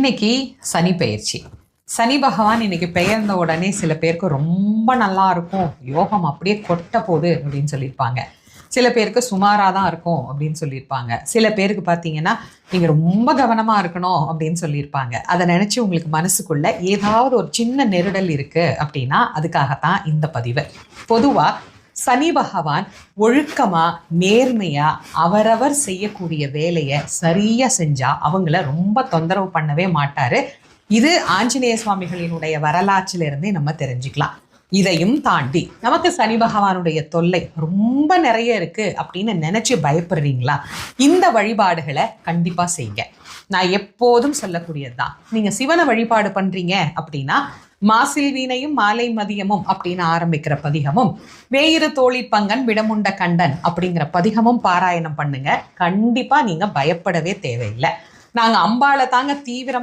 இன்னைக்கு சனி பெயர்ச்சி. சனி பகவான் இன்னைக்கு பெயர்ந்த உடனே சில பேருக்கு ரொம்ப நல்லா இருக்கும், யோகம் அப்படியே கொட்ட போகுது அப்படின்னு சொல்லியிருப்பாங்க. சில பேருக்கு சுமாராக தான் இருக்கும் அப்படின்னு சொல்லியிருப்பாங்க. சில பேருக்கு பார்த்தீங்கன்னா நீங்கள் ரொம்ப கவனமாக இருக்கணும் அப்படின்னு சொல்லியிருப்பாங்க. அதை நினச்சி உங்களுக்கு மனசுக்குள்ள ஏதாவது ஒரு சின்ன நெருடல் இருக்குது அப்படின்னா அதுக்காகத்தான் இந்த பதிவு. பொதுவாக சனி பகவான் ஒழுக்கமாக நேர்மையாக அவரவர் செய்யக்கூடிய வேலையை சரியாக செஞ்சால் அவங்கள ரொம்ப தொந்தரவு பண்ணவே மாட்டார். இது ஆஞ்சநேய சுவாமிகளினுடைய வரலாற்றிலிருந்தே நம்ம தெரிஞ்சுக்கலாம். இதையும் தாண்டி நமக்கு சனி பகவானுடைய தொல்லை ரொம்ப நிறைய இருக்கு அப்படின்னு நினைச்சு பயப்படுறீங்களா? இந்த வழிபாடுகளை கண்டிப்பா செய்யுங்க. நான் எப்போதும் சொல்லக்கூடியதுதான். நீங்க சிவனை வழிபாடு பண்றீங்க அப்படின்னா மாசில் வீணையும் மாலை மதியமும் அப்படின்னு ஆரம்பிக்கிற பதிகமும், வேயிறு தோழி பங்கன் விடமுண்ட கண்டன் அப்படிங்கிற பதிகமும் பாராயணம் பண்ணுங்க. கண்டிப்பா நீங்க பயப்படவே தேவையில்லை. நாங்க அம்பாளை தாங்க தீவிரமா